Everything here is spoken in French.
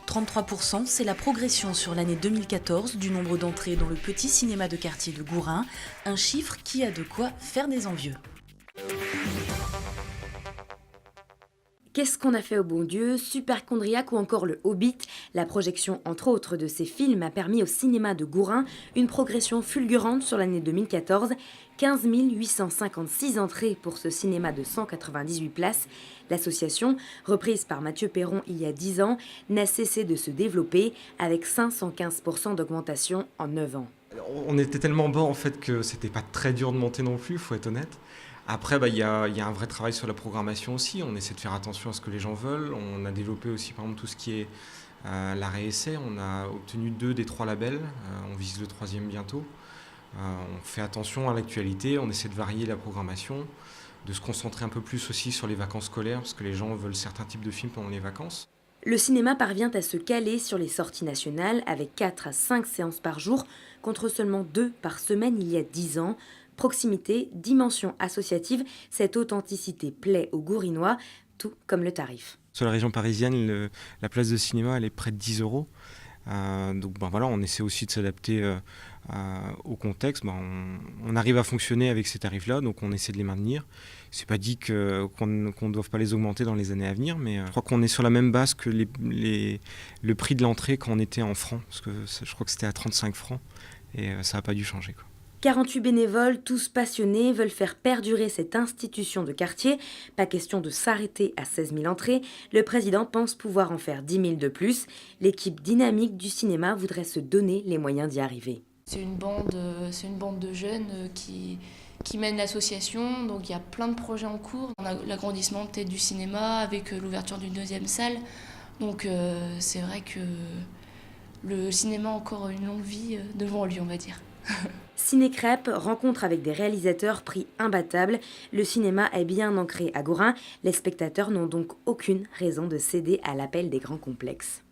33%, c'est la progression sur l'année 2014 du nombre d'entrées dans le petit cinéma de quartier de Gourin, un chiffre qui a de quoi faire des envieux. Qu'est-ce qu'on a fait au bon Dieu, Superchondriac ou encore Le Hobbit. La projection, entre autres, de ces films a permis au cinéma de Gourin une progression fulgurante sur l'année 2014. 15 856 entrées pour ce cinéma de 198 places. L'association, reprise par Mathieu Perron il y a 10 ans, n'a cessé de se développer avec 515% d'augmentation en 9 ans. On était tellement bas en fait que c'était pas très dur de monter non plus, faut être honnête. Après, il y a un vrai travail sur la programmation aussi. On essaie de faire attention à ce que les gens veulent. On a développé aussi, par exemple, tout ce qui est l'arrêt-essai. On a obtenu 2 des 3 labels. On vise le 3e bientôt. On fait attention à l'actualité. On essaie de varier la programmation, de se concentrer un peu plus aussi sur les vacances scolaires, parce que les gens veulent certains types de films pendant les vacances. Le cinéma parvient à se caler sur les sorties nationales avec 4 à 5 séances par jour, contre seulement 2 par semaine il y a 10 ans. Proximité, dimension associative, cette authenticité plaît aux Gourinois, tout comme le tarif. Sur la région parisienne, la place de cinéma elle est près de 10 €. Donc voilà, on essaie aussi de s'adapter au contexte. On arrive à fonctionner avec ces tarifs-là, donc on essaie de les maintenir. C'est pas dit qu'on ne doive pas les augmenter dans les années à venir, mais je crois qu'on est sur la même base que le prix de l'entrée quand on était en francs, parce que je crois que c'était à 35 francs et ça n'a pas dû changer, quoi. 48 bénévoles, tous passionnés, veulent faire perdurer cette institution de quartier. Pas question de s'arrêter à 16 000 entrées. Le président pense pouvoir en faire 10 000 de plus. L'équipe dynamique du cinéma voudrait se donner les moyens d'y arriver. C'est une bande de jeunes qui mène l'association. Donc il y a plein de projets en cours. On a l'agrandissement peut-être du cinéma avec l'ouverture d'une 2e salle. Donc c'est vrai que le cinéma a encore une longue vie devant lui, on va dire. Ciné-Crêpe, rencontre avec des réalisateurs prix imbattables. Le cinéma est bien ancré à Gourin. Les spectateurs n'ont donc aucune raison de céder à l'appel des grands complexes.